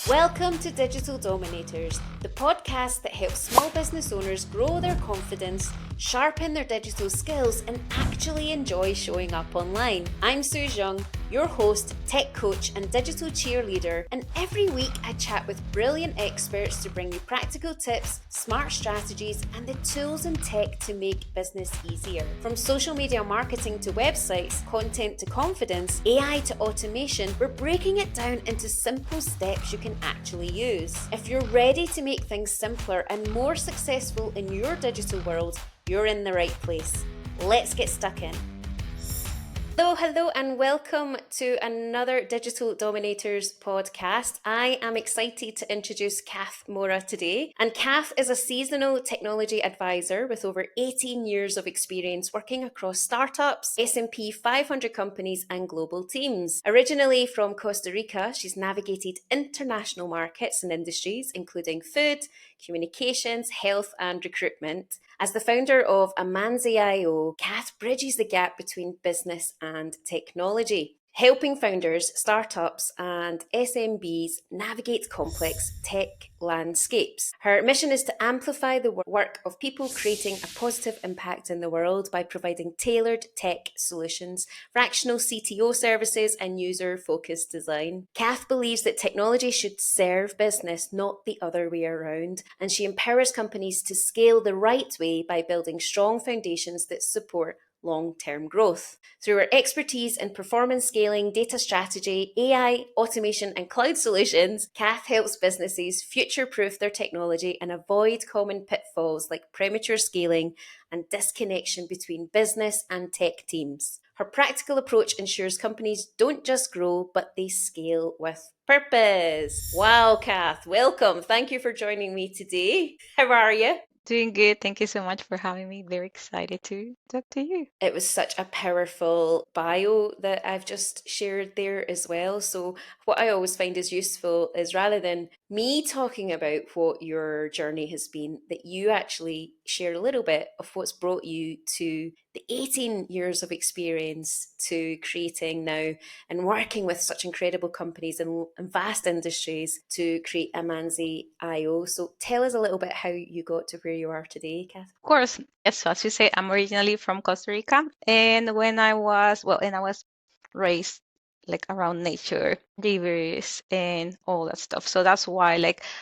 Welcome to Digital Dominators, the podcast that helps small business owners grow their confidence, sharpen their digital skills, and actually enjoy showing up online. I'm Sooz Young, your host, tech coach, and digital cheerleader, and every week I chat with brilliant experts to bring you practical tips, smart strategies, and the tools and tech to make business easier. From social media marketing to websites, content to confidence, AI to automation, we're breaking it down into simple steps you can actually use. If you're ready to make things simpler and more successful in your digital world, you're in the right place. Let's get stuck in. Hello, and welcome to another Digital Dominators podcast. I am excited to introduce Kath Mora today. And Kath is a seasonal technology advisor with over 18 years of experience working across startups, S&P 500 companies, and global teams. Originally from Costa Rica, she's navigated international markets and industries, including food, communications, health, and recruitment. As the founder of Amanzi.io, Kath bridges the gap between business and technology, helping founders, startups, and SMBs navigate complex tech landscapes. Her mission is to amplify the work of people creating a positive impact in the world by providing tailored tech solutions, fractional CTO services, and user-focused design. Kath believes that technology should serve business, not the other way around, and she empowers companies to scale the right way by building strong foundations that support long-term growth. Through her expertise in performance scaling, data strategy, AI, automation, and cloud solutions, Kath helps businesses future-proof their technology and avoid common pitfalls like premature scaling and disconnection between business and tech teams. Her practical approach ensures companies don't just grow, but they scale with purpose. Wow, Kath, welcome. Thank you for joining me today. How are you? Doing good. Thank you so much for having me. Very excited to talk to you. It was such a powerful bio that I've just shared there as well. So, what I always find is useful is rather than me talking about what your journey has been, that you actually share a little bit of what's brought you to the 18 years of experience to creating now and working with such incredible companies and vast industries to create Amanzi.io. So, tell us a little bit how you got to where you are today, Kath. Of course, yes, so as you say, I'm originally from Costa Rica. And I was raised like around nature, rivers, and all that stuff. So that's why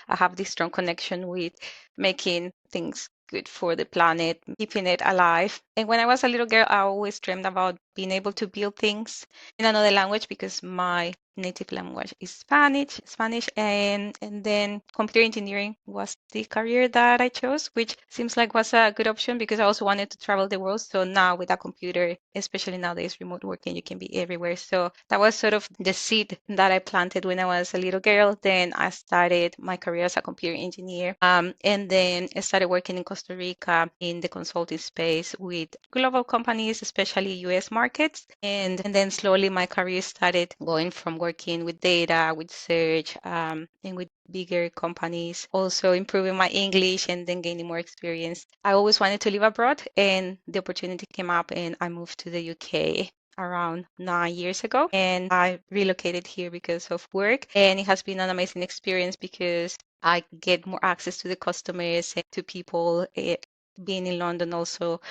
I have this strong connection with making things good for the planet, keeping it alive. And when I was a little girl, I always dreamed about being able to build things in another language because my native language is Spanish, and then computer engineering was the career that I chose, which seems like was a good option because I also wanted to travel the world. So now with a computer, especially nowadays remote working, you can be everywhere. So that was sort of the seed that I planted when I was a little girl. Then I started my career as a computer engineer, and then I started working in Costa Rica in the consulting space with global companies, especially US markets. And then slowly my career started going from working with data, with search, and with bigger companies, also improving my English and then gaining more experience. I always wanted to live abroad, and the opportunity came up, and I moved to the UK around 9 years ago, and I relocated here because of work, and it has been an amazing experience because I get more access to the customers and to people. Being in London also,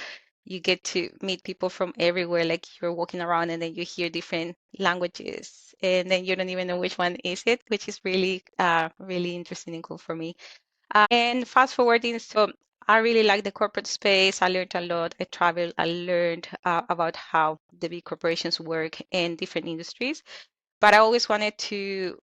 you get to meet people from everywhere. Like you're walking around and then you hear different languages, and then you don't even know which one is it, which is really, really interesting and cool for me. And fast forwarding, so I really like the corporate space. I learned a lot. I traveled. I learned about how the big corporations work in different industries. But I always wanted to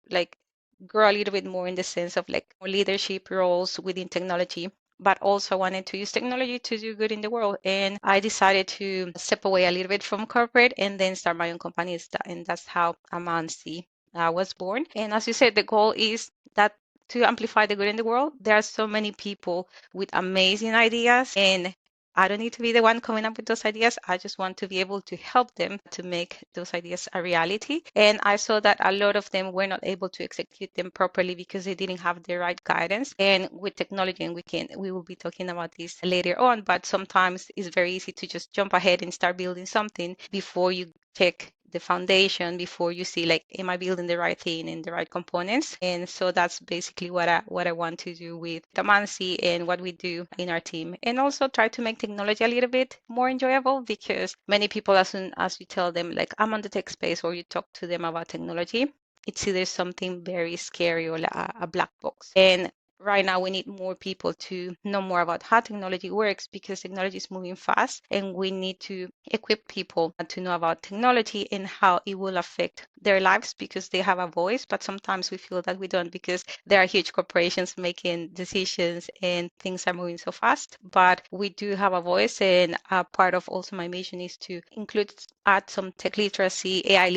grow a little bit more in the sense of like more leadership roles within technology. But also wanted to use technology to do good in the world. And I decided to step away a little bit from corporate and then start my own company. And that's how Amanzi was born. And as you said, the goal is that to amplify the good in the world. There are so many people with amazing ideas, and I don't need to be the one coming up with those ideas. I just want to be able to help them to make those ideas a reality. And I saw that a lot of them were not able to execute them properly because they didn't have the right guidance. And with technology, and we will be talking about this later on, but sometimes it's very easy to just jump ahead and start building something before you check the foundation before you see like, am I building the right thing and the right components? And so that's basically what I want to do with Tamansi and what we do in our team. And also try to make technology a little bit more enjoyable, because many people, as soon as you tell them like I'm on the tech space, or you talk to them about technology, it's either something very scary or a black box. And right now we need more people to know more about how technology works, because technology is moving fast, and we need to equip people to know about technology and how it will affect their lives, because they have a voice, but sometimes we feel that we don't, because there are huge corporations making decisions and things are moving so fast. But we do have a voice, and part of also my mission is to add some tech literacy, AI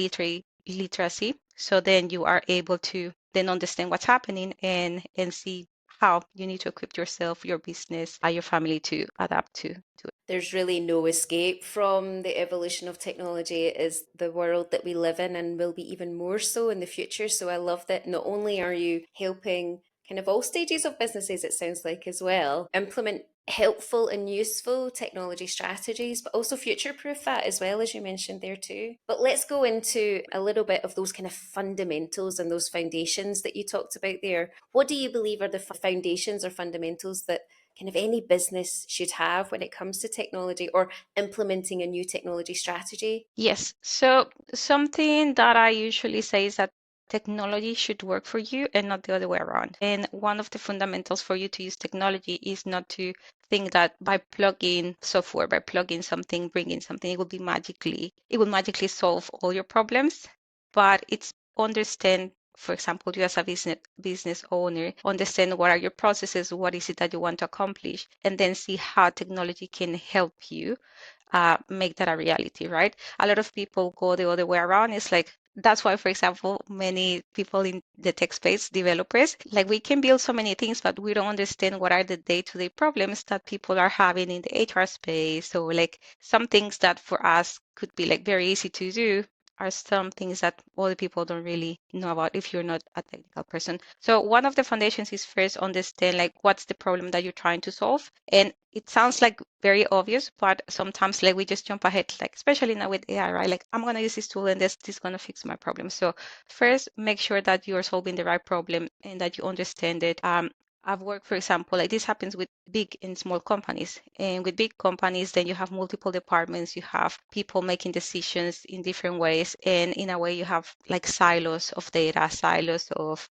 literacy, so then you are able to then understand what's happening and see how you need to equip yourself, your business, your family to adapt to it. There's really no escape from the evolution of technology. It is the world that we live in and will be even more so in the future. So I love that not only are you helping kind of all stages of businesses, it sounds like, as well, implement helpful and useful technology strategies, but also future proof that as well, as you mentioned there too. But let's go into a little bit of those kind of fundamentals and those foundations that you talked about there. What do you believe are the foundations or fundamentals that kind of any business should have when it comes to technology or implementing a new technology strategy? Yes. So something that I usually say is that technology should work for you and not the other way around. And one of the fundamentals for you to use technology is not to think that by plugging software, by plugging something, bringing something, it will magically solve all your problems. But it's understand, for example, you as a business owner, understand what are your processes, what is it that you want to accomplish, and then see how technology can help you make that a reality, right? A lot of people go the other way around. It's like, that's why, for example, many people in the tech space, developers, like we can build so many things, but we don't understand what are the day-to-day problems that people are having in the HR space. So like some things that for us could be like very easy to do are some things that other people don't really know about if you're not a technical person. So one of the foundations is first understand like what's the problem that you're trying to solve. And it sounds like very obvious, but sometimes like we just jump ahead, like especially now with AI, right? Like I'm gonna use this tool and this is gonna fix my problem. So first, make sure that you are solving the right problem and that you understand it. I've worked, for example, like this happens with big and small companies. And with big companies, then you have multiple departments, you have people making decisions in different ways. And in a way, you have like silos of data, silos of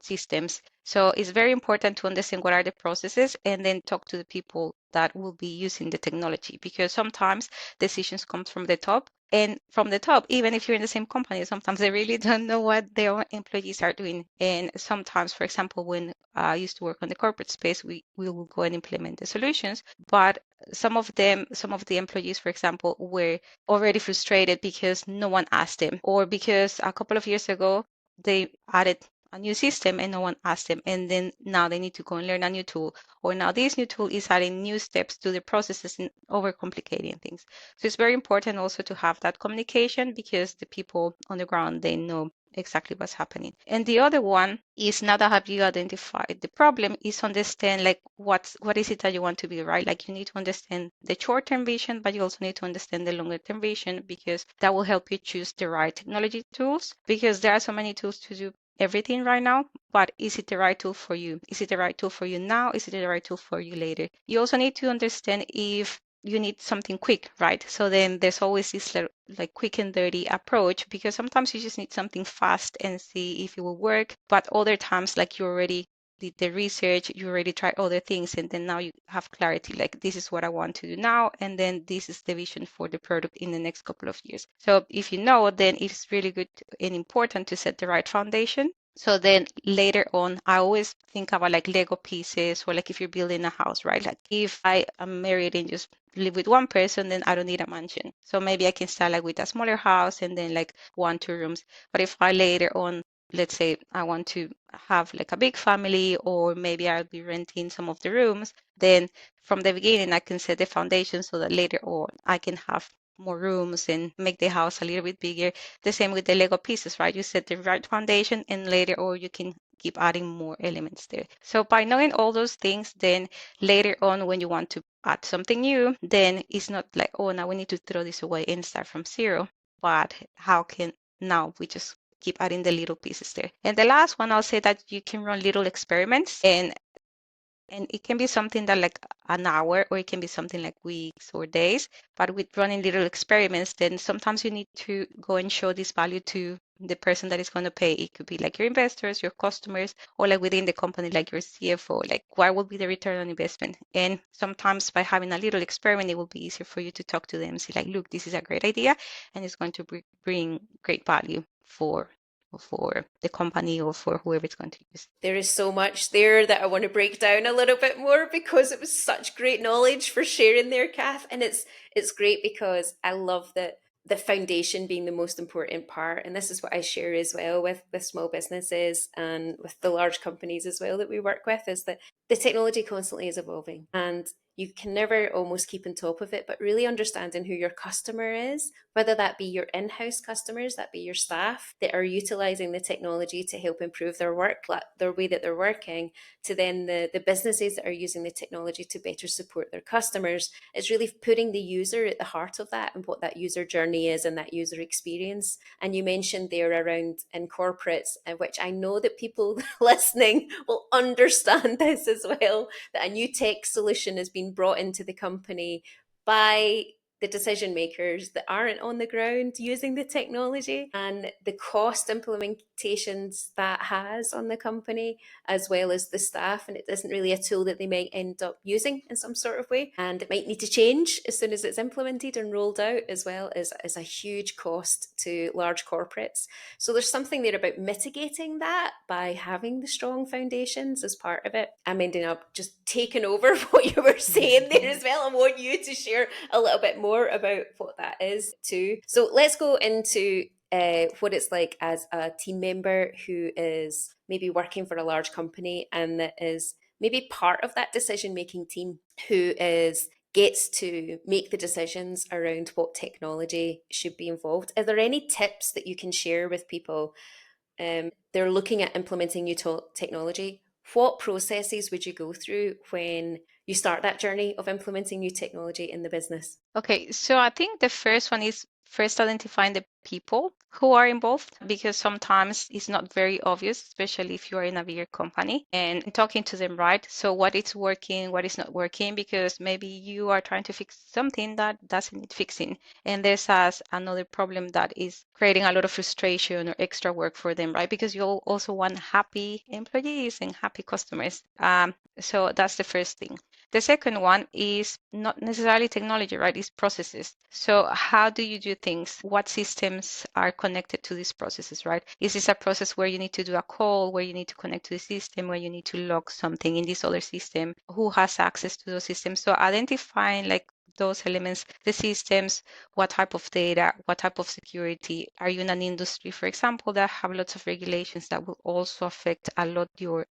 systems. So it's very important to understand what are the processes and then talk to the people that will be using the technology, because sometimes decisions come from the top. And from the top, even if you're in the same company, sometimes they really don't know what their own employees are doing. And sometimes, for example, when I used to work on the corporate space, we will go and implement the solutions. But some of the employees, for example, were already frustrated because no one asked them, or because a couple of years ago, they added a new system and no one asked them, and then now they need to go and learn a new tool, or now this new tool is adding new steps to the processes and overcomplicating things. So it's very important also to have that communication, because the people on the ground, they know exactly what's happening. And the other one is, now that have you identified the problem, is understand like what is it that you want to be, right? Like you need to understand the short-term vision, but you also need to understand the longer-term vision, because that will help you choose the right technology tools, because there are so many tools to do everything right now, but is it the right tool for you? Is it the right tool for you now? Is it the right tool for you later? You also need to understand if you need something quick, right? So then there's always this like quick and dirty approach, because sometimes you just need something fast and see if it will work. But other times, like you already did the research, you already tried other things, and then now you have clarity, like this is what I want to do now, and then this is the vision for the product in the next couple of years. So if you know, then it's really good and important to set the right foundation. So then later on, I always think about like Lego pieces, or like if you're building a house, right? Like if I am married and just live with one person, then I don't need a mansion. So maybe I can start like with a smaller house and then like 1, 2 rooms. But if I later on, let's say I want to have like a big family, or maybe I'll be renting some of the rooms, then from the beginning I can set the foundation so that later on I can have more rooms and make the house a little bit bigger. The same with the Lego pieces, right? You set the right foundation and later or you can keep adding more elements there. So by knowing all those things, then later on when you want to add something new, then it's not like, oh, now we need to throw this away and start from zero. but how can now we just keep adding the little pieces there. And the last one, I'll say that you can run little experiments, and it can be something that like an hour, or it can be something like weeks or days. But with running little experiments, then sometimes you need to go and show this value to the person that is going to pay. It could be like your investors, your customers, or like within the company, like your CFO, like what will be the return on investment. And sometimes by having a little experiment, it will be easier for you to talk to them and say like, look, this is a great idea, and it's going to bring great value for the company or for whoever it's going to use. There is so much there that I want to break down a little bit more, because it was such great knowledge for sharing there, Kath. And it's great because I love that the foundation being the most important part. And this is what I share as well with small businesses and with the large companies as well that we work with, is that the technology constantly is evolving, and you can never almost keep on top of it, but really understanding who your customer is, whether that be your in-house customers, that be your staff that are utilizing the technology to help improve their work, their way that they're working, to then the businesses that are using the technology to better support their customers. It's really putting the user at the heart of that and what that user journey is and that user experience. And you mentioned there around in corporates, which I know that people listening will understand this as well, that a new tech solution has been brought into the company by the decision makers that aren't on the ground using the technology, and the cost implementations that has on the company as well as the staff. And it isn't really a tool that they might end up using in some sort of way, and it might need to change as soon as it's implemented and rolled out, as well as a huge cost to large corporates. So there's something there about mitigating that by having the strong foundations as part of it. I'm ending up just taking over what you were saying there as well. I want you to share a little bit more about what that is too. So let's go into what it's like as a team member who is maybe working for a large company and that is maybe part of that decision making team, who is gets to make the decisions around what technology should be involved. Are there any tips that you can share with people? They're looking at implementing new technology. What processes would you go through when you start that journey of implementing new technology in the business? Okay, so I think the first one is first identifying the people who are involved, because sometimes it's not very obvious, especially if you are in a bigger company, and talking to them, right? So what is working, what is not working, because maybe you are trying to fix something that doesn't need fixing. And there's another problem that is creating a lot of frustration or extra work for them, right? Because you also want happy employees and happy customers. So that's the first thing. The second one is not necessarily technology, right? It's processes. So how do you do things? What systems are connected to these processes, right? Is this a process where you need to do a call, where you need to connect to the system, where you need to log something in this other system? Who has access to those systems? So identifying like those elements, the systems, what type of data, what type of security. Are you in an industry, for example, that have lots of regulations that will also affect a lot your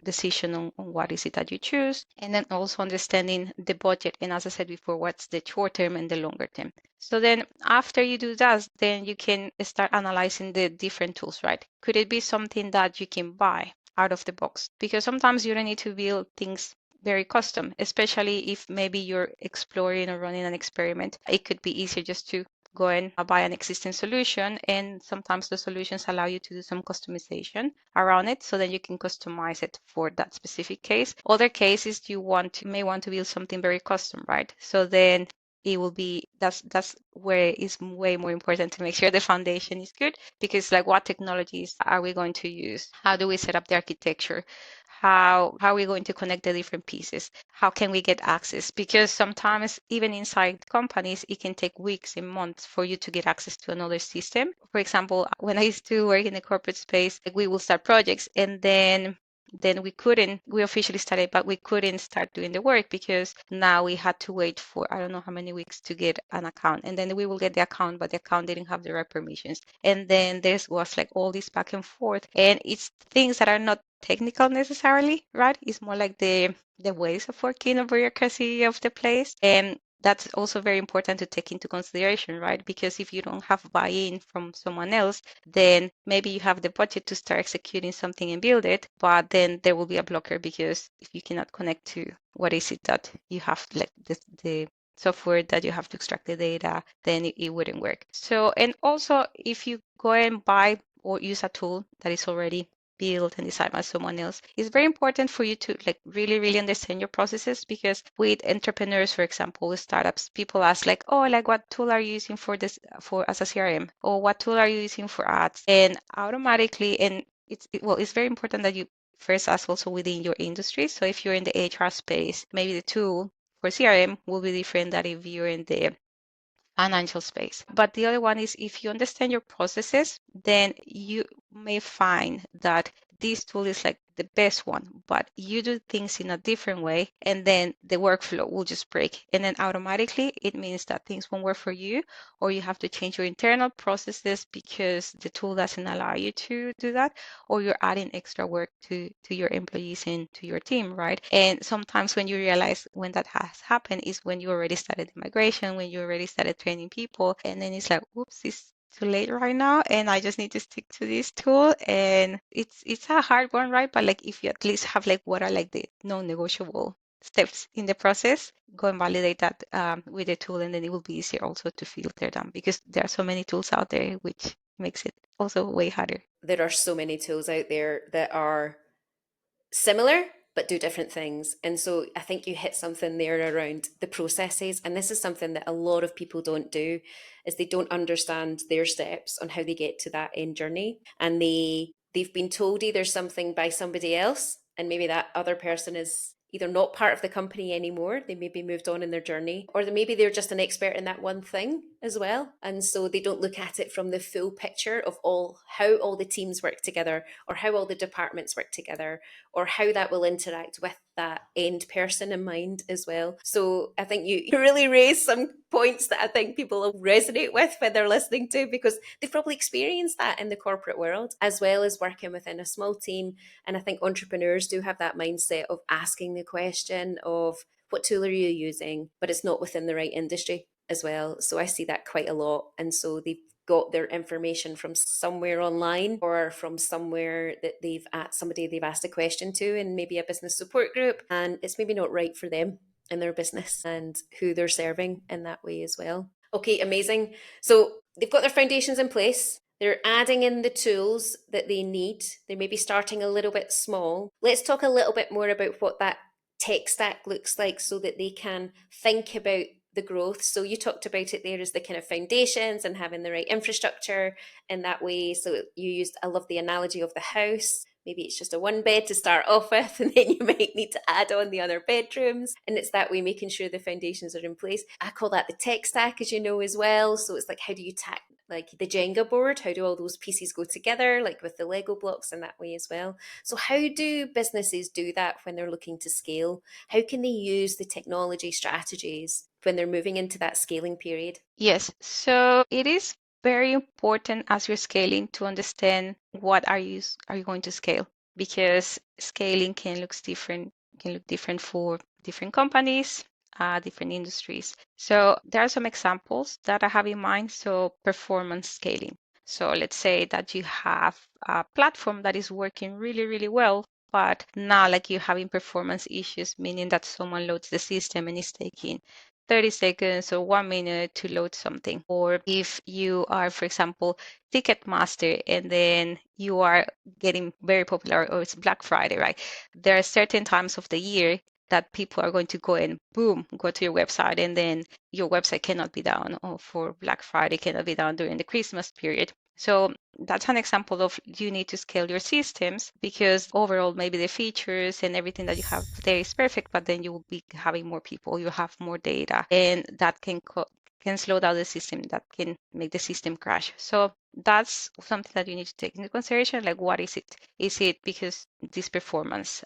decision on what is it that you choose, and then also understanding the budget, and as I said before, what's the short term and the longer term. So then after you do that, then you can start analyzing the different tools, right? Could it be something that you can buy out of the box? Because sometimes you don't need to build things very custom, especially if maybe you're exploring or running an experiment. It could be easier just to go and buy an existing solution, and sometimes the solutions allow you to do some customization around it, so then you can customize it for that specific case. Other cases you may want to build something very custom, right? So then it will be that's where it's way more important to make sure the foundation is good, because like what technologies are we going to use? How do we set up the architecture? How are we going to connect the different pieces? How can we get access? Because sometimes even inside companies, it can take weeks and months for you to get access to another system. For example, when I used to work in the corporate space, like we will start projects, and then we officially started, but we couldn't start doing the work because now we had to wait for I don't know how many weeks to get an account, and then we will get the account, but the account didn't have the right permissions, and then there was like all this back and forth, and it's things that are not technical necessarily, right? It's more like the ways of working or bureaucracy of the place, and that's also very important to take into consideration, right? Because if you don't have buy-in from someone else, then maybe you have the budget to start executing something and build it, but then there will be a blocker, because if you cannot connect to what is it that you have, like the software that you have to extract the data, then it wouldn't work. So, and also if you go and buy or use a tool that is already built and designed by someone else, it's very important for you to like really, really understand your processes, because with entrepreneurs, for example, with startups, people ask like, oh, like what tool are you using for this for as a CRM, or what tool are you using for ads? And automatically, and it's very important that you first ask also within your industry. So if you're in the HR space, maybe the tool for CRM will be different than if you're in the financial space. But the other one is if you understand your processes, then you may find that this tool is like the best one, but you do things in a different way, and then the workflow will just break. And then automatically it means that things won't work for you, or you have to change your internal processes because the tool doesn't allow you to do that, or you're adding extra work to your employees and to your team, right? And sometimes when you realize when that has happened is when you already started the migration, when you already started training people, and then it's like, oops, it's too late right now, and I just need to stick to this tool. And it's a hard one, right? But like if you at least have like what are like the non-negotiable steps in the process, go and validate that with the tool, and then it will be easier also to filter them, because there are so many tools out there, which makes it also way harder. There are so many tools out there that are similar but do different things. And so I think you hit something there around the processes. And this is something that a lot of people don't do, is they don't understand their steps on how they get to that end journey. And they've been told either something by somebody else, and maybe that other person is either not part of the company anymore, they maybe moved on in their journey, or maybe they're just an expert in that one thing as well. And so they don't look at it from the full picture of how all the teams work together, or how all the departments work together, or how that will interact with that end person in mind as well. So I think you really raised some points that I think people will resonate with when they're listening to, because they've probably experienced that in the corporate world as well as working within a small team. And I think entrepreneurs do have that mindset of asking the question of, what tool are you using? But it's not within the right industry as well. So I see that quite a lot. And so they've got their information from somewhere online, or from somewhere that somebody they've asked a question to in maybe a business support group, and it's maybe not right for them and their business and who they're serving in that way as well. Okay, amazing. So they've got their foundations in place. They're adding in the tools that they need. They may be starting a little bit small. Let's talk a little bit more about what that tech stack looks like, so that they can think about the growth. So you talked about it there as the kind of foundations and having the right infrastructure in that way. So I love the analogy of the house. Maybe it's just a one bed to start off with, and then you might need to add on the other bedrooms. And it's that way, making sure the foundations are in place. I call that the tech stack, as you know, as well. So it's like, how do you tack like the Jenga board? How do all those pieces go together, like with the Lego blocks, in that way as well? So how do businesses do that when they're looking to scale? How can they use the technology strategies when they're moving into that scaling period? Yes, so it is very important as you're scaling to understand what are you going to scale, because scaling can look different for different companies, different industries. So there are some examples that I have in mind. So performance scaling. So let's say that you have a platform that is working really, really well, but now like you're having performance issues, meaning that someone loads the system and is taking 30 seconds or 1 minute to load something. Or if you are, for example, Ticketmaster, and then you are getting very popular, or it's Black Friday, right? There are certain times of the year that people are going to go and boom, go to your website, and then your website cannot be down, or for Black Friday cannot be down during the Christmas period. So that's an example of you need to scale your systems, because overall maybe the features and everything that you have there is perfect, but then you will be having more people, you have more data, and that can slow down the system, that can make the system crash. So that's something that you need to take into consideration. Like, what is it? Is it because this performance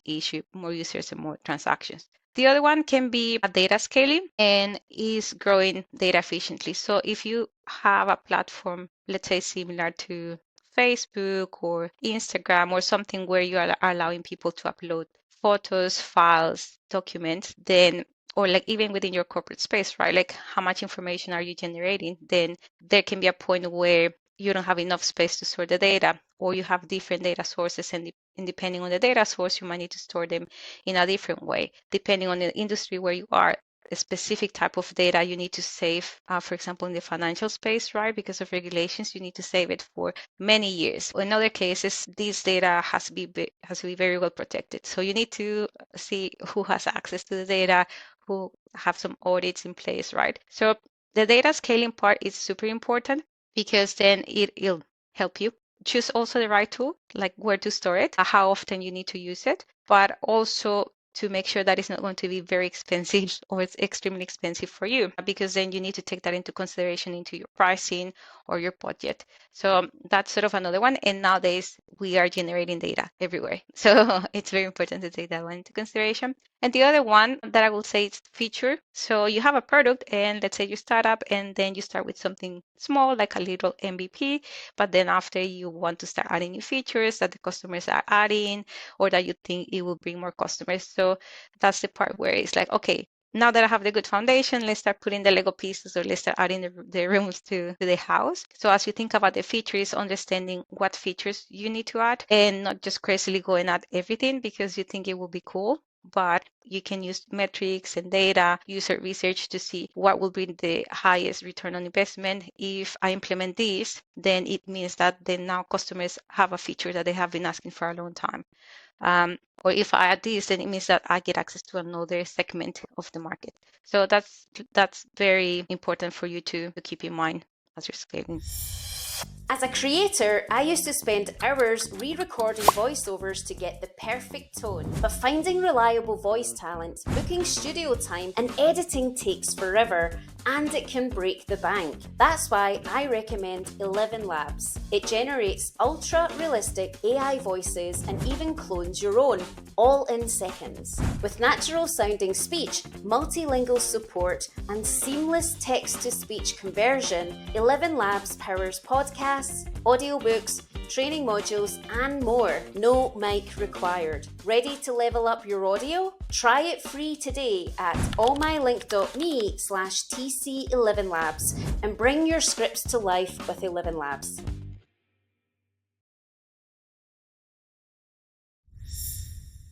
issue, more users and more transactions? The other one can be a data scaling, and is growing data efficiently. So if you have a platform, let's say similar to Facebook or Instagram, or something where you are allowing people to upload photos, files, documents, then, or like even within your corporate space, right? Like, how much information are you generating? Then there can be a point where you don't have enough space to store the data, or you have different data sources, and depending on the data source, you might need to store them in a different way. Depending on the industry where you are, a specific type of data you need to save, for example, in the financial space, right? Because of regulations, you need to save it for many years. In other cases, this data has to be very well protected. So you need to see who has access to the data, who have some audits in place, right? So the data scaling part is super important because then it'll help you choose also the right tool, like where to store it, how often you need to use it, but also to make sure that it's not going to be very expensive or it's extremely expensive for you, because then you need to take that into consideration into your pricing or your budget. So that's sort of another one. And nowadays we are generating data everywhere. So it's very important to take that one into consideration. And the other one that I will say is feature. So you have a product and let's say you start up and then you start with something small, like a little MVP, but then after you want to start adding new features that the customers are adding or that you think it will bring more customers. So that's the part where it's like, okay, now that I have the good foundation, let's start putting the Lego pieces or let's start adding the rooms to the house. So as you think about the features, understanding what features you need to add and not just crazily go and add everything because you think it will be cool, but you can use metrics and data, user research to see what will bring the highest return on investment. If I implement this, then it means that then now customers have a feature that they have been asking for a long time. Or if I add this, then it means that I get access to another segment of the market. So that's very important for you to keep in mind as you're scaling. As a creator, I used to spend hours re-recording voiceovers to get the perfect tone. But finding reliable voice talent, booking studio time, and editing takes forever, and it can break the bank. That's why I recommend 11 Labs. It generates ultra-realistic AI voices and even clones your own, all in seconds. With natural-sounding speech, multilingual support, and seamless text-to-speech conversion, 11 Labs powers podcasts, audiobooks, training modules, and more. No mic required. Ready to level up your audio? Try it free today at allmylink.me/TC11labs and bring your scripts to life with 11 Labs.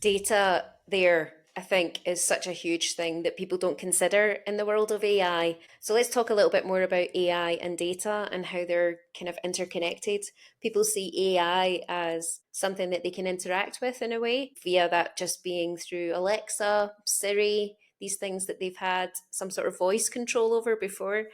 Data there, I think, is such a huge thing that people don't consider in the world of AI. So let's talk a little bit more about AI and data and how they're kind of interconnected. People see AI as something that they can interact with in a way via that just being through Alexa, Siri, these things that they've had some sort of voice control over before.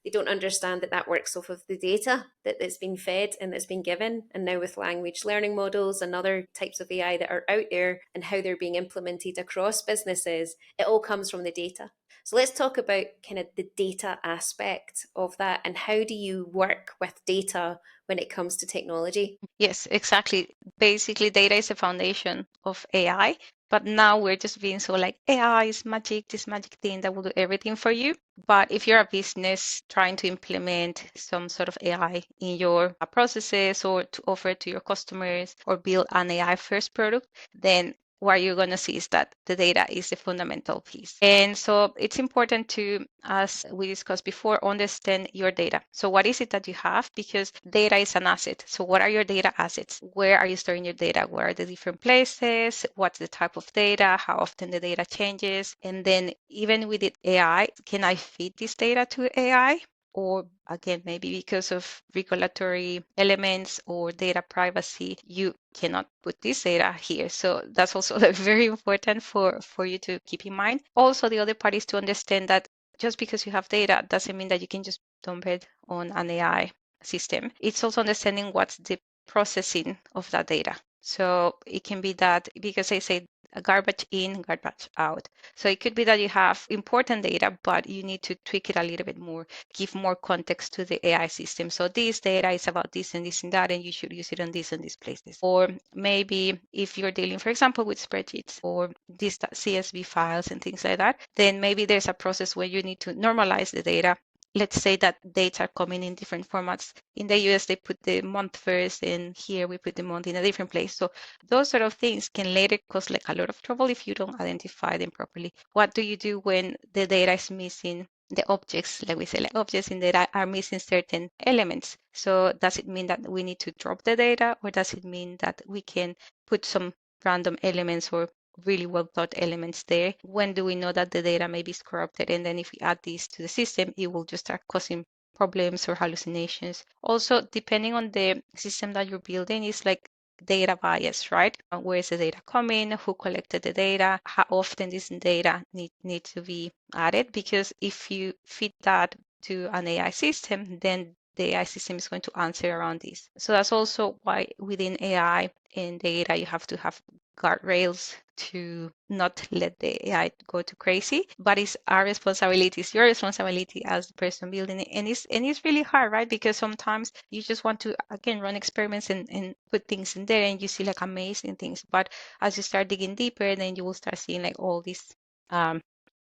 They don't understand that that works off of the data that's been fed and that's been given. And now with language learning models and other types of AI that are out there and how they're being implemented across businesses, it all comes from the data. So let's talk about kind of the data aspect of that and how do you work with data when it comes to technology? Yes, exactly. Basically, data is the foundation of AI, but now we're just being so like AI is magic, this magic thing that will do everything for you. But if you're a business trying to implement some sort of AI in your processes or to offer it to your customers or build an AI first product, then what you're going to see is that the data is the fundamental piece. And so it's important to, as we discussed before, understand your data. So what is it that you have? Because data is an asset. So what are your data assets? Where are you storing your data? Where are the different places? What's the type of data? How often the data changes? And then even with the AI, can I feed this data to AI? Or again, maybe because of regulatory elements or data privacy, you cannot put this data here. So that's also very important for you to keep in mind. Also, the other part is to understand that just because you have data doesn't mean that you can just dump it on an AI system. It's also understanding what's the processing of that data. So it can be that, because I say garbage in, garbage out. So it could be that you have important data, but you need to tweak it a little bit more, give more context to the AI system. So this data is about this and this and that, and you should use it on this and these places. Or maybe if you're dealing, for example, with spreadsheets or these CSV files and things like that, then maybe there's a process where you need to normalize the data. Let's say that dates are coming in different formats. In the US, they put the month first, and here we put the month in a different place. So those sort of things can later cause like a lot of trouble if you don't identify them properly. What do you do when the data is missing? The objects, like we say, like objects in data are missing certain elements. So does it mean that we need to drop the data, or does it mean that we can put some random elements or really well thought elements there. When do we know that the data maybe is corrupted? And then if we add this to the system, it will just start causing problems or hallucinations. Also, depending on the system that you're building, it's like data bias, right? Where is the data coming? Who collected the data? How often this data need to be added? Because if you feed that to an AI system, then the AI system is going to answer around this. So that's also why within AI and data, you have to have guardrails to not let the AI go too crazy. But it's our responsibility, it's your responsibility as the person building it. And it's really hard, right? Because sometimes you just want to, again, run experiments and put things in there and you see like amazing things. But as you start digging deeper, then you will start seeing like all these um,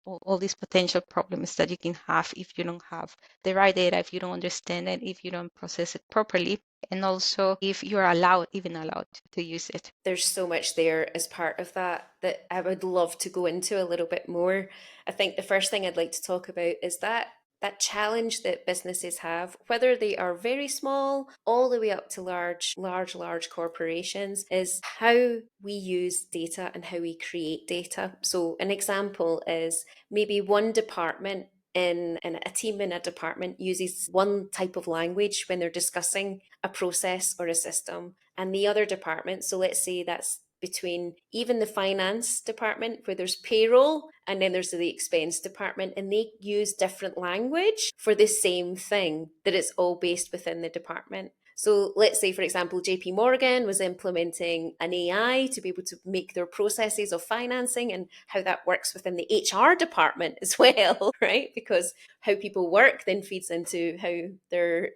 all these potential problems that you can have if you don't have the right data, if you don't understand it, if you don't process it properly, and also if you're even allowed to use it. There's so much there as part of that I would love to go into a little bit more. I think the first thing I'd like to talk about is that challenge that businesses have, whether they are very small all the way up to large corporations, is how we use data and how we create data. So an example is maybe one department in a team in a department uses one type of language when they're discussing a process or a system, and the other department, so let's say that's between even the finance department where there's payroll and then there's the expense department, and they use different language for the same thing, that it's all based within the department. So let's say, for example, JP Morgan was implementing an AI to be able to make their processes of financing and how that works within the HR department as well, right? Because how people work then feeds into how they're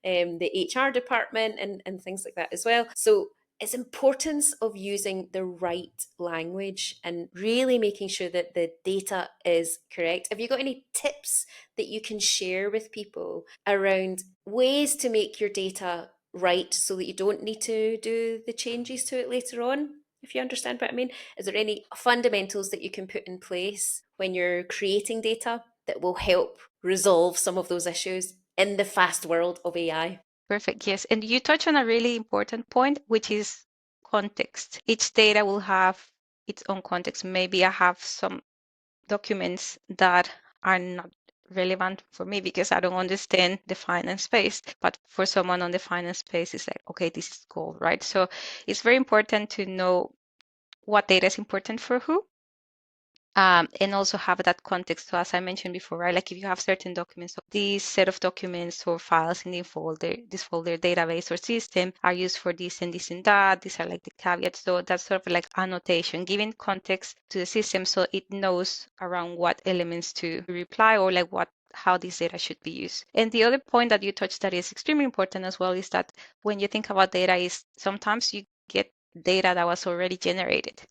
the HR department and things like that as well. So it's importance of using the right language and really making sure that the data is correct. Have you got any tips that you can share with people around ways to make your data right so that you don't need to do the changes to it later on? If you understand what I mean, is there any fundamentals that you can put in place when you're creating data that will help resolve some of those issues in the fast world of AI? Perfect. Yes. And you touch on a really important point, which is context. Each data will have its own context. Maybe I have some documents that are not relevant for me because I don't understand the finance space. But for someone on the finance space, it's like, okay, this is gold, right? So it's very important to know what data is important for who, and also have that context. So as I mentioned before, right, like if you have certain documents, so these set of documents or files in the folder, this folder database or system are used for this and this and that. These are like the caveats. So that's sort of like annotation, giving context to the system so it knows around what elements to reply or like how this data should be used. And the other point that you touched that is extremely important as well is that when you think about data is sometimes you get data that was already generated.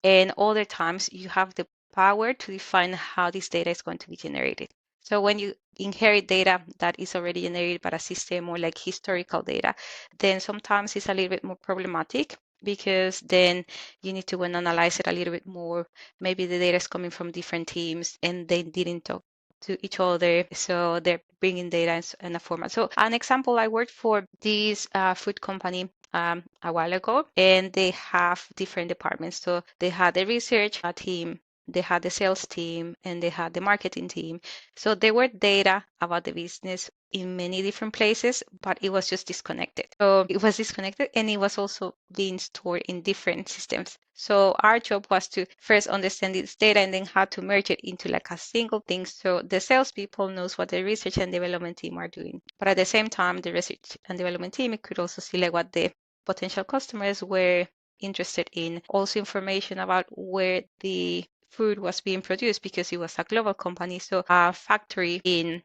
And other times you have the power to define how this data is going to be generated. So when you inherit data that is already generated by a system or like historical data, then sometimes it's a little bit more problematic because then you need to go and analyze it a little bit more. Maybe the data is coming from different teams and they didn't talk to each other. So they're bringing data in a format. So an example, I worked for this food company a while ago, and they have different departments. So they had the research team, they had the sales team, and they had the marketing team. So there were data about the business in many different places, but it was just disconnected. So it was disconnected and it was also being stored in different systems. So our job was to first understand this data and then how to merge it into like a single thing. So the salespeople knows what the research and development team are doing. But at the same time, the research and development team could also see like what the potential customers were interested in. Also information about where the food was being produced because it was a global company. So a factory in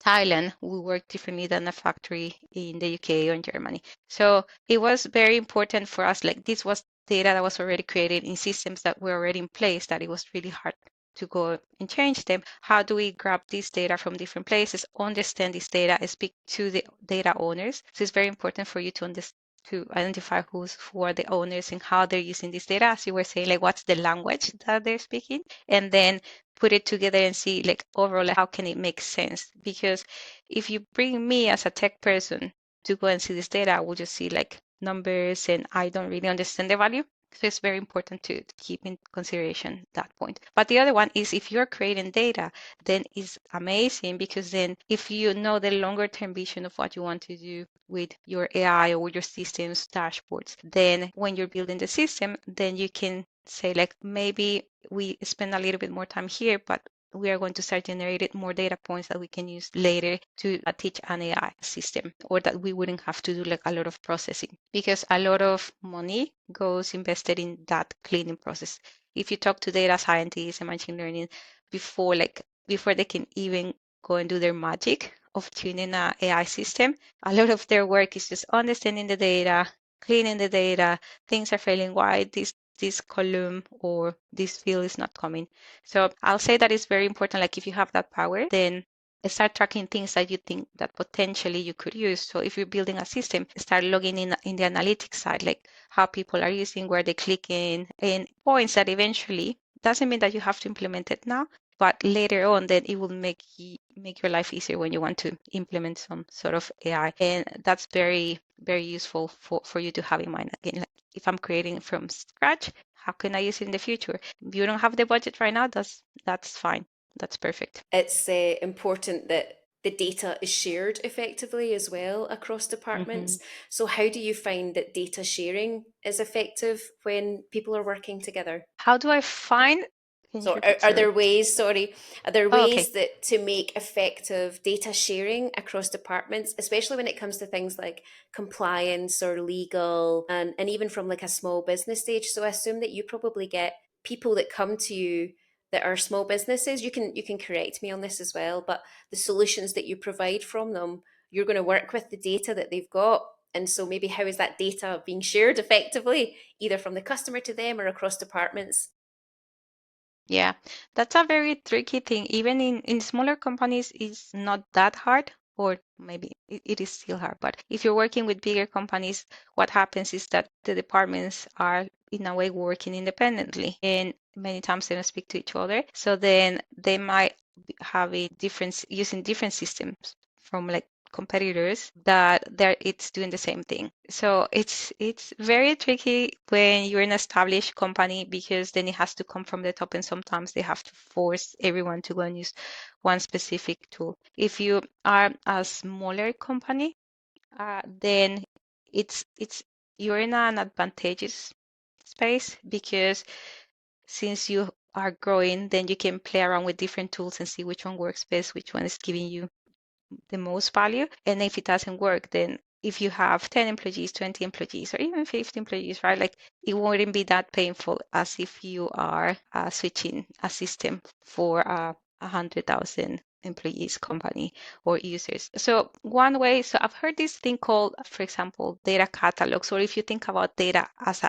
Thailand will work differently than a factory in the UK or in Germany. So it was very important for us. Like this was data that was already created in systems that were already in place, that it was really hard to go and change them. How do we grab this data from different places, understand this data, and speak to the data owners? So it's very important for you to identify who are the owners and how they're using this data. As you were saying, like what's the language that they're speaking, and then put it together and see like overall like, how can it make sense? Because if you bring me as a tech person to go and see this data, I will just see like numbers and I don't really understand the value. So it's very important to keep in consideration that point. But the other one is if you're creating data, then it's amazing because then if you know the longer term vision of what you want to do with your AI or with your systems dashboards, then when you're building the system, then you can say like maybe we spend a little bit more time here, but we are going to start generating more data points that we can use later to teach an AI system, or that we wouldn't have to do like a lot of processing, because a lot of money goes invested in that cleaning process. If you talk to data scientists and machine learning before they can even go and do their magic of tuning an AI system, a lot of their work is just understanding the data, cleaning the data, things are failing, why this column or this field is not coming. So I'll say that it's very important. Like if you have that power, then start tracking things that you think that potentially you could use. So if you're building a system, start logging in the analytics side, like how people are using, where they click in, and points that eventually doesn't mean that you have to implement it now, but later on, then it will make your life easier when you want to implement some sort of AI. And that's very, very useful for you to have in mind. Again, like if I'm creating from scratch, how can I use it in the future? If you don't have the budget right now, that's fine. That's perfect. It's important that the data is shared effectively as well across Hmm. departments. So, how do you find that data sharing is effective when people are working together? How do I find? Can you So repeat? are Sorry. there ways, sorry, are there Oh, okay. ways that to make effective data sharing across departments, especially when it comes to things like compliance or legal and even from like a small business stage? So I assume that you probably get people that come to you that are small businesses. You can correct me on this as well, but the solutions that you provide from them, you're going to work with the data that they've got. And so maybe how is that data being shared effectively, either from the customer to them or across departments? Yeah, that's a very tricky thing. Even in smaller companies, it's not that hard, or maybe it is still hard. But if you're working with bigger companies, what happens is that the departments are in a way working independently, and many times they don't speak to each other. So then they might have a difference using different systems from like competitors that it's doing the same thing. So it's very tricky when you're an established company, because then it has to come from the top, and sometimes they have to force everyone to go and use one specific tool. If you are a smaller company, then it's you're in an advantageous space, because since you are growing, then you can play around with different tools and see which one works best, which one is giving you the most value. And if it doesn't work, then if you have 10 employees, 20 employees, or even 50 employees, right? Like it wouldn't be that painful as if you are switching a system for a 100,000 employees company or users. So one way, so I've heard this thing called, for example, data catalogs, or if you think about data as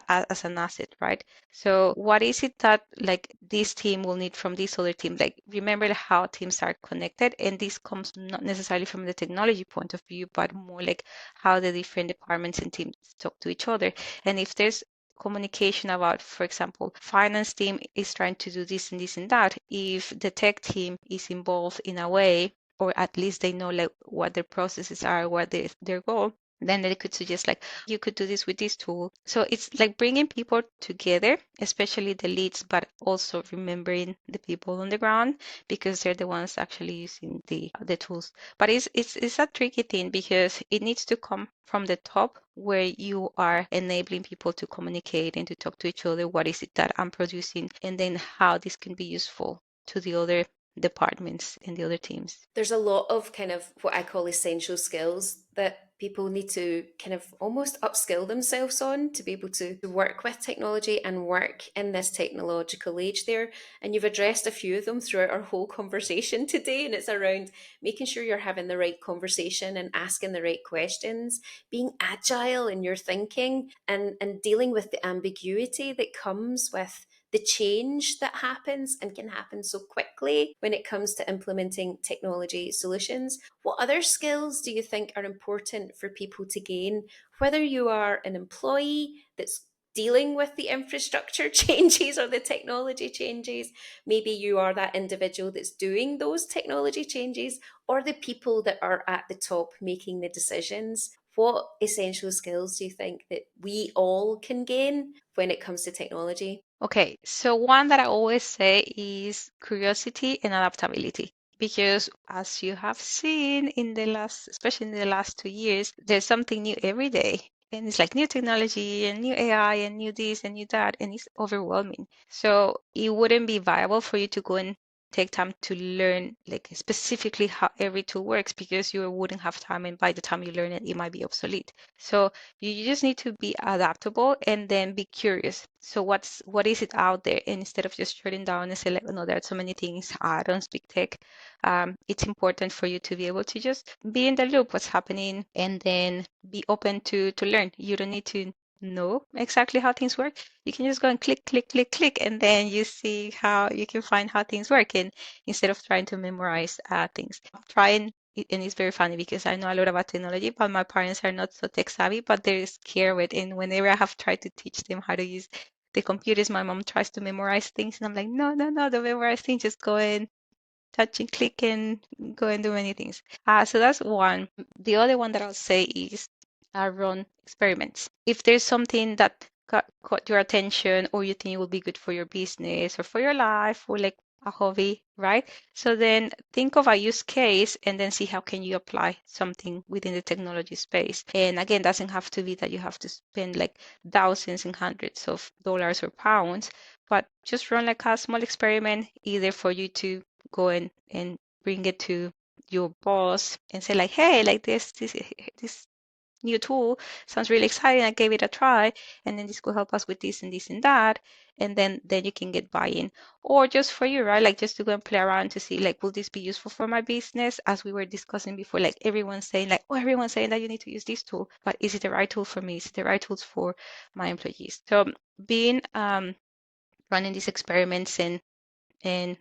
an asset, right? So what is it that like this team will need from this other team? Like remember how teams are connected, and this comes not necessarily from the technology point of view, but more like how the different departments and teams talk to each other. And if there's communication about, for example, finance team is trying to do this and this and that, if the tech team is involved in a way, or at least they know like what their processes are, what their goal, then they could suggest like you could do this with this tool. So it's like bringing people together, especially the leads, but also remembering the people on the ground, because they're the ones actually using the tools. But it's a tricky thing, because it needs to come from the top, where you are enabling people to communicate and to talk to each other. What is it that I'm producing, and then how this can be useful to the other departments and the other teams. There's a lot of kind of what I call essential skills that people need to kind of almost upskill themselves on to be able to work with technology and work in this technological age there. And you've addressed a few of them throughout our whole conversation today. And it's around making sure you're having the right conversation and asking the right questions, being agile in your thinking and dealing with the ambiguity that comes with the change that happens and can happen so quickly when it comes to implementing technology solutions. What other skills do you think are important for people to gain, whether you are an employee that's dealing with the infrastructure changes or the technology changes, maybe you are that individual that's doing those technology changes, or the people that are at the top making the decisions? What essential skills do you think that we all can gain when it comes to technology? Okay, so one that I always say is curiosity and adaptability. Because as you have seen in the last, especially in the last 2 years, there's something new every day. And it's like new technology and new AI and new this and new that, and it's overwhelming. So it wouldn't be viable for you to go and take time to learn like specifically how every tool works because you wouldn't have time, and by the time you learn it, it might be obsolete. So you just need to be adaptable and then be curious. So what is it out there? And instead of just shutting down and say like, oh, no, there are so many things. I don't speak tech. It's important for you to be able to just be in the loop, what's happening, and then be open to learn. You don't need to know exactly how things work. You can just go and click, click, click, click, and then you see how you can find how things work. And instead of trying to memorize things, trying and it's very funny because I know a lot about technology, but my parents are not so tech savvy, but they're scared with. And whenever I have tried to teach them how to use the computers, my mom tries to memorize things, and I'm like, no, no, no, don't memorize things. Just go and touch and click and go and do many things. So that's one. The other one that I'll say is run experiments. If there's something that caught your attention or you think it will be good for your business or for your life or like a hobby, right? So then think of a use case and then see how can you apply something within the technology space. And again, doesn't have to be that you have to spend like thousands and hundreds of dollars or pounds, but just run like a small experiment either for you to go and bring it to your boss and say like, hey, like this new tool sounds really exciting. I gave it a try, and then this could help us with this and this and that, and then you can get buy-in. Or just for you, right? Like just to go and play around to see like, will this be useful for my business? As we were discussing before, like everyone's saying like, oh, everyone's saying that you need to use this tool, but is it the right tool for me? Is it the right tools for my employees? So being running these experiments and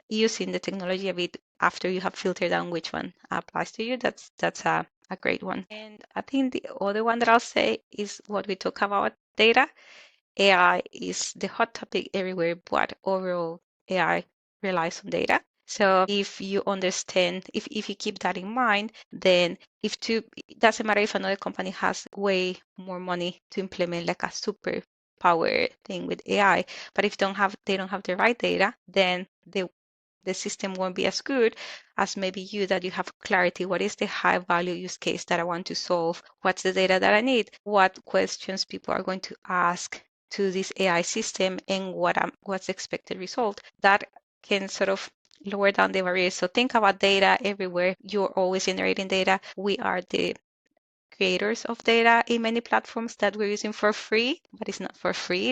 using the technology a bit after you have filtered down which one applies to you, that's a great one. And I think the other one that I'll say is what we talk about, data. AI is the hot topic everywhere, but overall AI relies on data. So if you understand, if you keep that in mind, then it doesn't matter if another company has way more money to implement like a super power thing with AI, but if they don't have the right data, then the system won't be as good as maybe you, that you have clarity. What is the high value use case that I want to solve? What's the data that I need? What questions people are going to ask to this AI system, and what's the expected result? That can sort of lower down the barriers. So think about data everywhere. You're always generating data. We are the creators of data in many platforms that we're using for free, but it's not for free.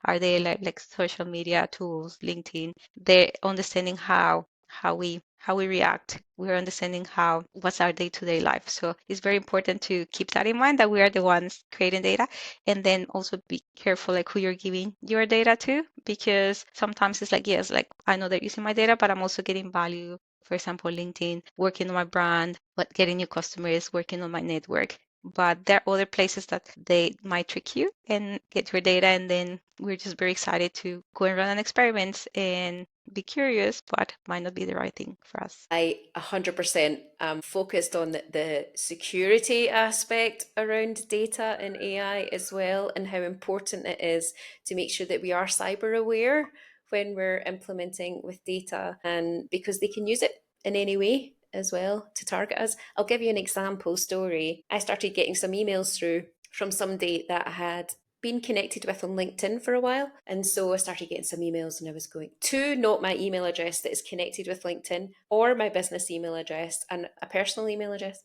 Are they like social media tools, LinkedIn? They're understanding how we react. We're understanding what's our day-to-day life. So it's very important to keep that in mind, that we are the ones creating data, and then also be careful like who you're giving your data to, because sometimes it's like, yes, like I know they're using my data, but I'm also getting value. For example, LinkedIn, working on my brand, but getting new customers, working on my network. But there are other places that they might trick you and get your data, and then we're just very excited to go and run an experiment and be curious, but might not be the right thing for us. I 100% am focused on the security aspect around data and AI as well, and how important it is to make sure that we are cyber aware when we're implementing with data, and because they can use it in any way as well to target us. I'll give you an example story. I started getting some emails through from somebody that had been connected with on LinkedIn for a while. And so I started getting some emails, and I was going to not my email address that is connected with LinkedIn, or my business email address and a personal email address.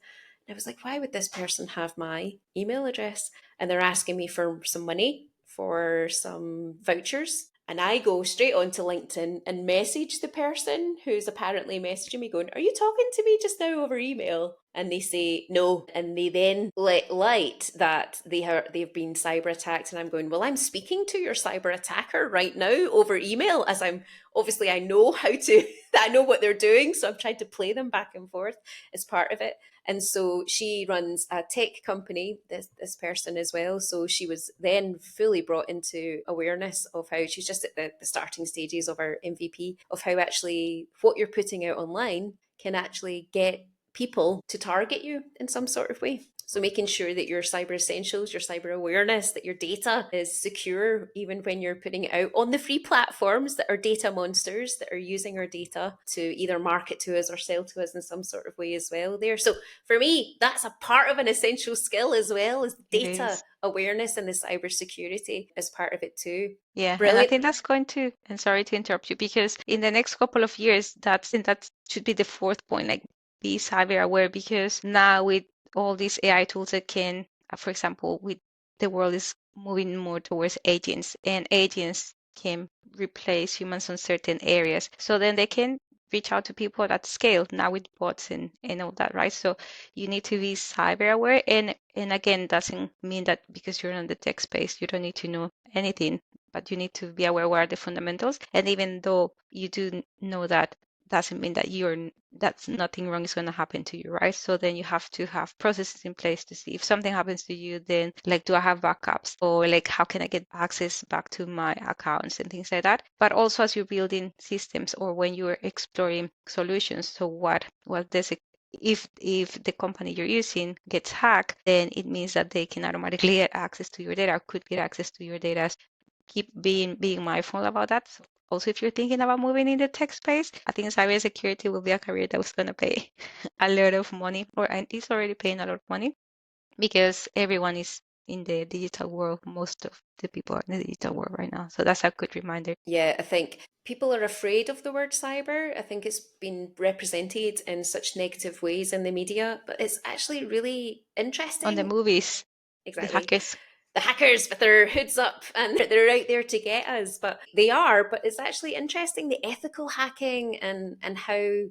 And I was like, why would this person have my email address? And they're asking me for some money for some vouchers. And I go straight onto LinkedIn and message the person who's apparently messaging me going, are you talking to me just now over email? And they say no. And they then let light that they've been cyber attacked. And I'm going, well, I'm speaking to your cyber attacker right now over email, as I'm obviously I know how to, I know what they're doing. So I'm trying to play them back and forth as part of it. And so she runs a tech company, this person as well. So she was then fully brought into awareness of how she's just at the starting stages of our MVP, of how actually what you're putting out online can actually get people to target you in some sort of way. So making sure that your cyber essentials, your cyber awareness, that your data is secure even when you're putting it out on the free platforms that are data monsters that are using our data to either market to us or sell to us in some sort of way as well there. So for me, that's a part of an essential skill as well as It data is. awareness and the cyber security as part of it too. Yeah, and I Brilliant. think that's going to, and sorry to interrupt you, because in the next couple of years, that should be the fourth point, like be cyber aware, because now with all these AI tools that can, for example, with the world is moving more towards agents, and agents can replace humans on certain areas. So then they can reach out to people at scale now with bots and all that, right? So you need to be cyber aware, and again, doesn't mean that because you're in the tech space, you don't need to know anything, but you need to be aware what are the fundamentals. And even though you do know that, doesn't mean that that's nothing wrong is going to happen to you, right? So then you have to have processes in place to see if something happens to you, then like, do I have backups, or like, how can I get access back to my accounts and things like that. But also as you're building systems or when you're exploring solutions, so what does it, if the company you're using gets hacked, then it means that they can automatically get access to your data, could get access to your data. Keep being mindful about that. So also, if you're thinking about moving in the tech space, I think cybersecurity will be a career that was going to pay a lot of money, or and is already paying a lot of money, because everyone is in the digital world. Most of the people are in the digital world right now. So that's a good reminder. Yeah, I think people are afraid of the word cyber. I think it's been represented in such negative ways in the media, but it's actually really On the interesting. movies, the Exactly. hackers. The hackers with their hoods up and they're out there to get us, but they are. But it's actually interesting the ethical hacking and how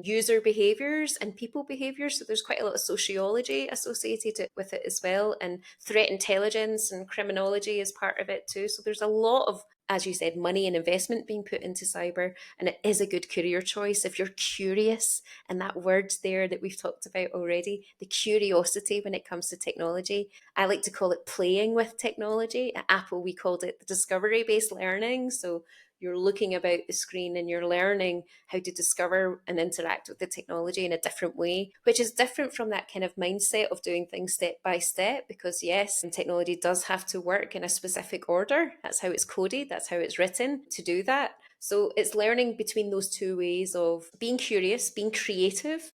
user behaviors and people behaviors. So there's quite a lot of sociology associated with it as well, and threat intelligence and criminology is part of it too. So there's a lot of, as you said, money and investment being put into cyber, and it is a good career choice if you're curious. And that word there that we've talked about already, the curiosity when it comes to technology. I like to call it playing with technology. At Apple, we called it the discovery based learning. So you're looking about the screen and you're learning how to discover and interact with the technology in a different way, which is different from that kind of mindset of doing things step by step. Because, yes, technology does have to work in a specific order. That's how it's coded, that's how it's written to do that. So it's learning between those two ways of being curious, being creative,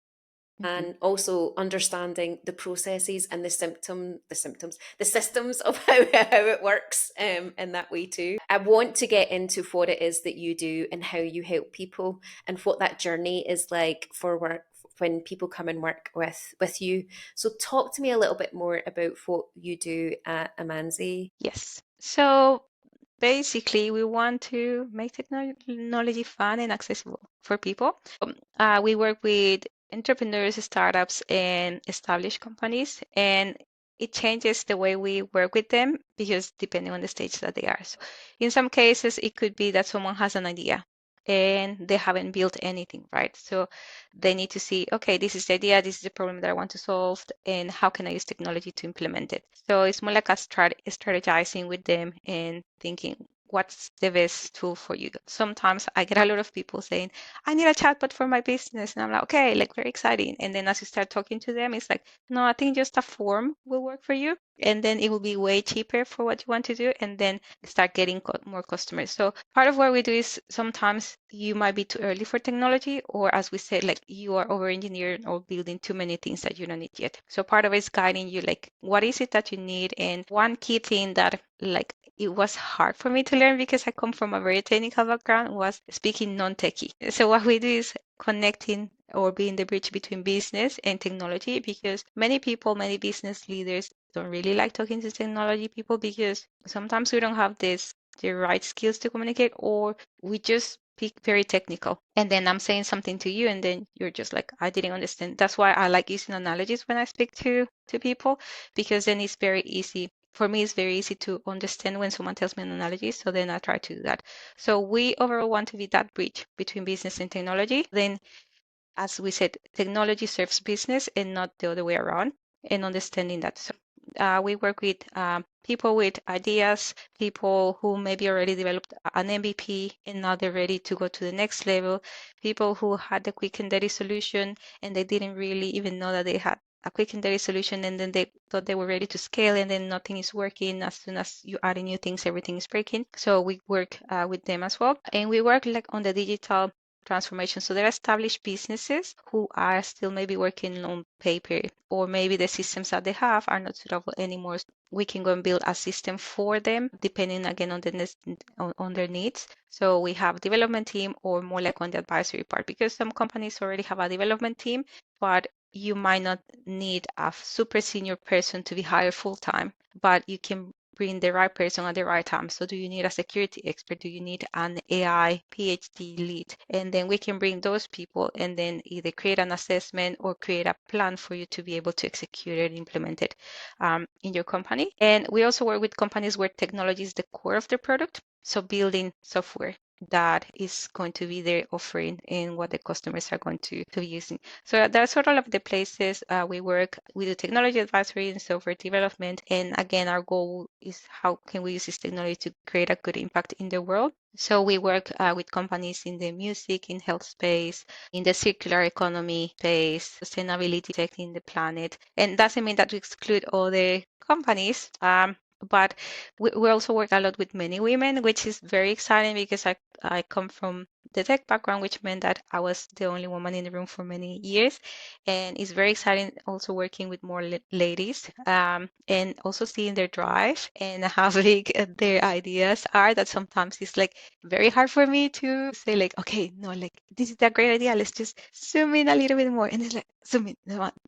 Mhm. and also understanding the processes and the systems of how it works in that way too. I want to get into what it is that you do and how you help people and what that journey is like for work when people come and work with you. So talk to me a little bit more about what you do at Amanzi. Yes. So basically, we want to make technology fun and accessible for people. We work with entrepreneurs, startups, and established companies, and it changes the way we work with them because depending on the stage that they are. So in some cases, it could be that someone has an idea and they haven't built anything, right? So they need to see, okay, this is the idea, this is the problem that I want to solve, and how can I use technology to implement it? So it's more like a strategizing with them and thinking, what's the best tool for you? Sometimes I get a lot of people saying, I need a chatbot for my business. And I'm like, okay, like very exciting. And then as you start talking to them, it's like, no, I think just a form will work for you. And then it will be way cheaper for what you want to do. And then start getting more customers. So part of what we do is sometimes you might be too early for technology, or as we said, like you are over engineering or building too many things that you don't need yet. So part of it is guiding you, like, what is it that you need? And one key thing that like it was hard for me to learn because I come from a very technical background was speaking non-techie. So what we do is connecting or being the bridge between business and technology, because many people, many business leaders don't really like talking to technology people because sometimes we don't have the right skills to communicate, or we just speak very technical. And then I'm saying something to you and then you're just like, I didn't understand. That's why I like using analogies when I speak to people, because then it's very easy. For me, it's very easy to understand when someone tells me an analogy. So then I try to do that. So we overall want to be that bridge between business and technology. Then, as we said, technology serves business and not the other way around, and understanding that. So we work with people with ideas, people who maybe already developed an MVP and now they're ready to go to the next level, people who had the quick and dirty solution and they didn't really even know that they had a quick and dirty solution, and then they thought they were ready to scale, and then nothing is working. As soon as you add new things, everything is breaking. So we work with them as well, and we work like on the digital transformation. So there are established businesses who are still maybe working on paper, or maybe the systems that they have are not suitable anymore. We can go and build a system for them, depending again on on their needs. So we have development team, or more like on the advisory part, because some companies already have a development team, but you might not need a super senior person to be hired full time, but you can bring the right person at the right time. So do you need a security expert? Do you need an AI PhD lead? And then we can bring those people and then either create an assessment or create a plan for you to be able to execute it and implement it in your company. And we also work with companies where technology is the core of their product. So building software that is going to be their offering and what the customers are going to be using. So that's sort of the places we work. We do technology advisory and software development. And again, our goal is how can we use this technology to create a good impact in the world. So we work with companies in the music, in health space, in the circular economy space, sustainability, protecting the planet. And doesn't mean that we exclude other companies. But we also work a lot with many women, which is very exciting because I come from the tech background, which meant that I was the only woman in the room for many years. And it's very exciting also working with more ladies and also seeing their drive and how big their ideas are, that sometimes it's like very hard for me to say like, okay, no, like this is a great idea. Let's just zoom in a little bit more. And it's like, zoom in,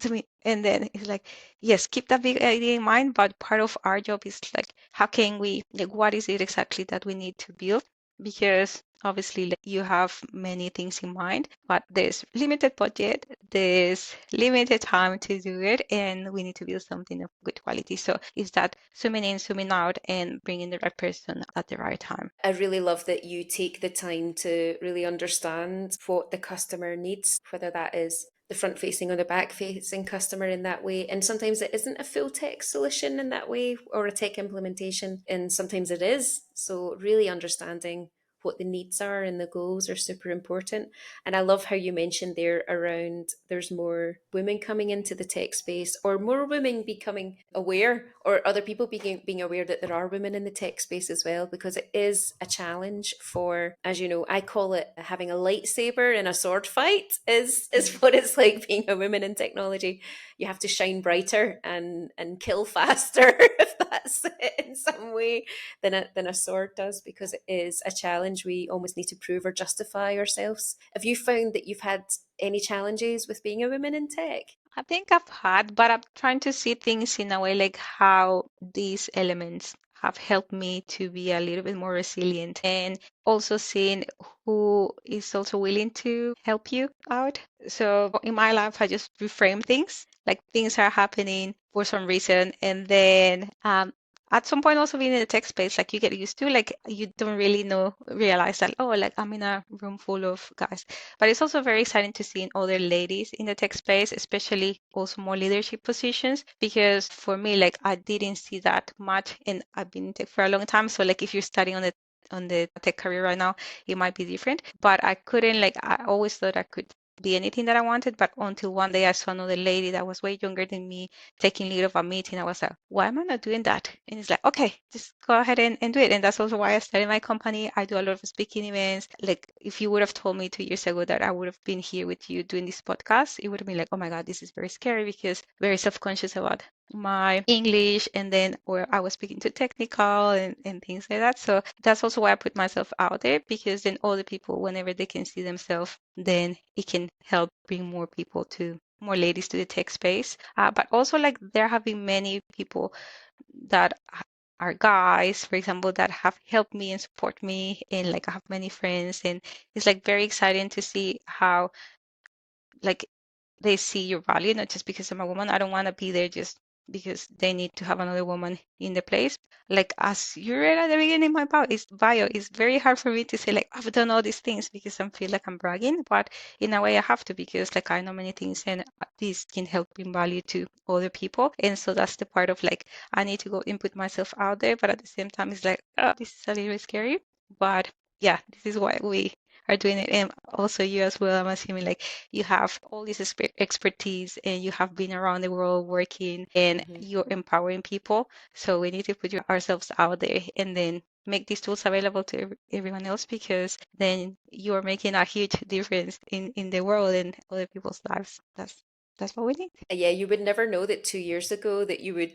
zoom in. And then it's like, yes, keep that big idea in mind, but part of our job is like, how can we, like, what is it exactly that we need to build? Because obviously like, you have many things in mind, but there's limited budget, there's limited time to do it, and we need to build something of good quality. So it's that zooming in, zooming out, and bringing the right person at the right time. I really love that you take the time to really understand what the customer needs, whether that is the front facing or the back facing customer in that way. And sometimes it isn't a full tech solution in that way or a tech implementation, and sometimes it is. So, really understanding what the needs are and the goals are super important. And I love how you mentioned there around there's more women coming into the tech space, or more women becoming aware, or other people being aware that there are women in the tech space as well, because it is a challenge for, as you know, I call it having a lightsaber in a sword fight is what it's like being a woman in technology. You have to shine brighter and kill faster if that's it in some way than a sword does, because it is a challenge. We almost need to prove or justify ourselves. Have you found that you've had any challenges with being a woman in tech? I think I've had, but I'm trying to see things in a way like how these elements have helped me to be a little bit more resilient, and also seeing who is also willing to help you out. So in my life, I just reframe things, like things are happening for some reason. And then at some point also being in the tech space, like you get used to, like you don't really realize that, oh, like I'm in a room full of guys. But it's also very exciting to see other ladies in the tech space, especially also more leadership positions, because for me, like I didn't see that much, and I've been in tech for a long time. So like if you're studying on the tech career right now, it might be different. But I couldn't, like I always thought I could be anything that I wanted, but until one day I saw another lady that was way younger than me taking lead of a meeting. I was like, why am I not doing that? And it's like, okay, just go ahead and do it. And that's also why I started my company. I do a lot of speaking events. Like if you would have told me 2 years ago that I would have been here with you doing this podcast, it would have been like, oh my God, this is very scary, because very self-conscious about my English, and then where I was speaking too technical and things like that. So that's also why I put myself out there, because then all the people, whenever they can see themselves, then it can help bring more ladies to the tech space. But also like there have been many people that are guys, for example, that have helped me and support me, and like I have many friends, and it's like very exciting to see how like they see your value, not just because I'm a woman. I don't want to be there just because they need to have another woman in the place. Like as you read at the beginning, my bio is very hard for me to say like I've done all these things, because I feel like I'm bragging, but in a way I have to, because like I know many things, and this can help bring value to other people. And so that's the part of like I need to go and put myself out there, but at the same time it's like, oh, this is a little scary. But yeah, this is why we are doing it, and also you as well. I'm assuming like you have all this expertise and you have been around the world working and you're empowering people. So we need to put ourselves out there and then make these tools available to everyone else, because then you're making a huge difference in the world and other people's lives. That's what we need. Yeah, you would never know that 2 years ago that you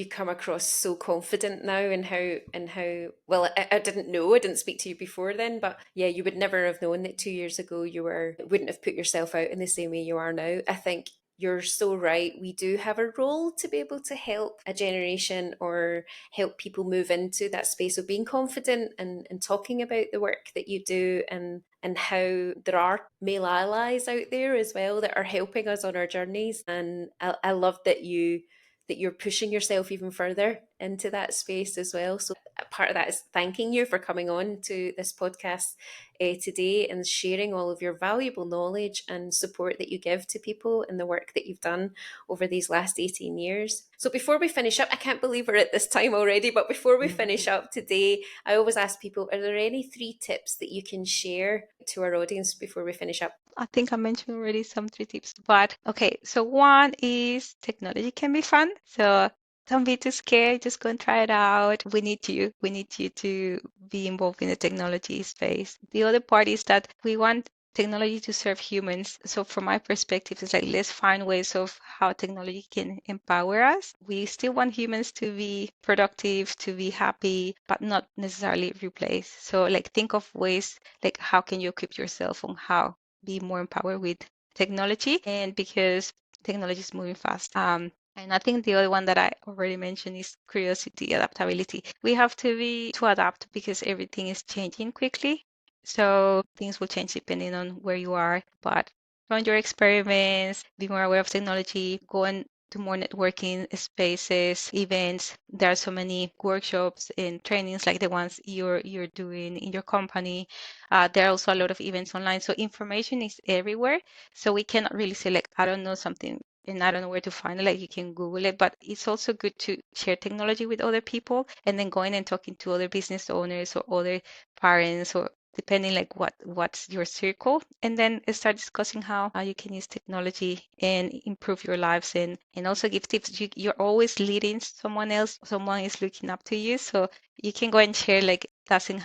come across so confident now, and how well, I didn't know, I didn't speak to you before then, but yeah, you would never have known that 2 years ago wouldn't have put yourself out in the same way you are now. I think you're so right. We do have a role to be able to help a generation or help people move into that space of being confident and talking about the work that you do, and how there are male allies out there as well that are helping us on our journeys. And I love that you're pushing yourself even further into that space as well. So part of that is thanking you for coming on to this podcast today and sharing all of your valuable knowledge and support that you give to people in the work that you've done over these last 18 years. So before we finish up, I can't believe we're at this time already, but before we finish up today, I always ask people, are there any 3 tips that you can share to our audience before we finish up? I think I mentioned already some 3 tips, but okay. So one is technology can be fun. So don't be too scared. Just go and try it out. We need you. We need you to be involved in the technology space. The other part is that we want technology to serve humans. So from my perspective, it's like, let's find ways of how technology can empower us. We still want humans to be productive, to be happy, but not necessarily replace. So like think of ways like how can you equip yourself on how be more empowered with technology, and because technology is moving fast. And I think the other one that I already mentioned is curiosity, adaptability. We have to adapt because everything is changing quickly. So things will change depending on where you are. But run your experiments, be more aware of technology, go and do more networking spaces, events. There are so many workshops and trainings like the ones you're doing in your company. There are also a lot of events online. So information is everywhere. So we cannot really say like, I don't know something and I don't know where to find it. Like you can Google it, but it's also good to share technology with other people and then going and talking to other business owners or other parents, or depending like what's your circle, and then start discussing how you can use technology and improve your lives, and also give tips. You're always leading someone else, someone is looking up to you, so you can go and share. Like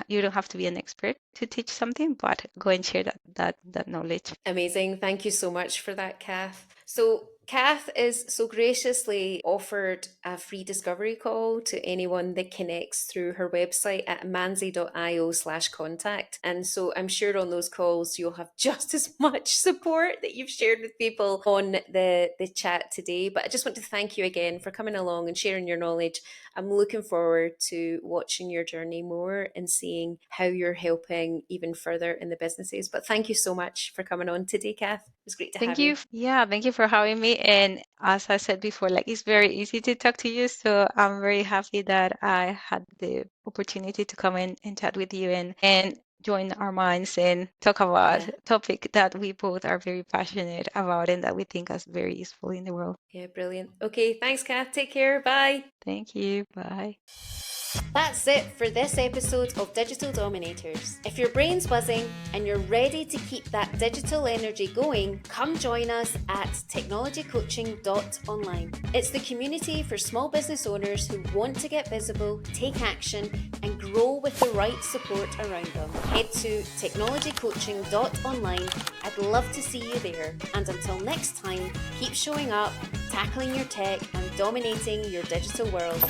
you don't have to be an expert to teach something, but go and share that knowledge. Amazing. Thank you so much for that, Kath. So Kath is so graciously offered a free discovery call to anyone that connects through her website at manzi.io/contact. And so I'm sure on those calls you'll have just as much support that you've shared with people on the chat today. But I just want to thank you again for coming along and sharing your knowledge. I'm looking forward to watching your journey more and seeing how you're helping even further in the businesses. But thank you so much for coming on today, Kath. It was great to have you. Yeah, thank you for having me. And as I said before, like it's very easy to talk to you. So I'm very happy that I had the opportunity to come in and chat with you and join our minds and talk about a topic that we both are very passionate about and that we think is very useful in the world. Yeah, brilliant. Okay, thanks, Kath. Take care. Bye. Thank you. Bye. That's it for this episode of Digital Dominators. If your brain's buzzing and you're ready to keep that digital energy going, come join us at technologycoaching.online. It's the community for small business owners who want to get visible, take action, and grow with the right support around them. Head to technologycoaching.online. I'd love to see you there. And until next time, keep showing up, tackling your tech, and dominating your digital world.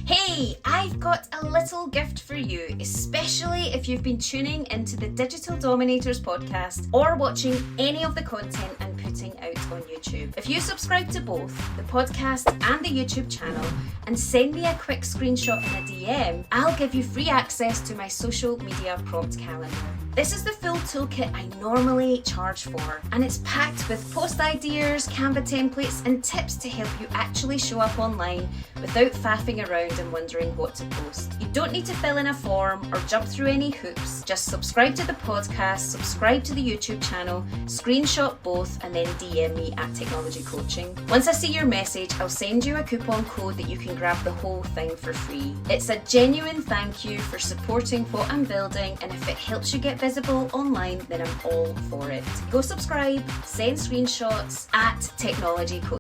Hey, I've got a little gift for you, especially if you've been tuning into the Digital Dominators podcast or watching any of the content I'm putting out on YouTube. If you subscribe to both the podcast and the YouTube channel and send me a quick screenshot in a DM, I'll give you free access to my social media prompt calendar. This is the full toolkit I normally charge for, and it's packed with post ideas, Canva templates, and tips to help you actually show up online without faffing around and wondering what to post. You don't need to fill in a form or jump through any hoops. Just subscribe to the podcast, subscribe to the YouTube channel, screenshot both, and then DM me at Technology Coaching. Once I see your message, I'll send you a coupon code that you can grab the whole thing for free. It's a genuine thank you for supporting what I'm building, and if it helps you get visible online, then I'm all for it. Go subscribe, send screenshots at Technology Coaching.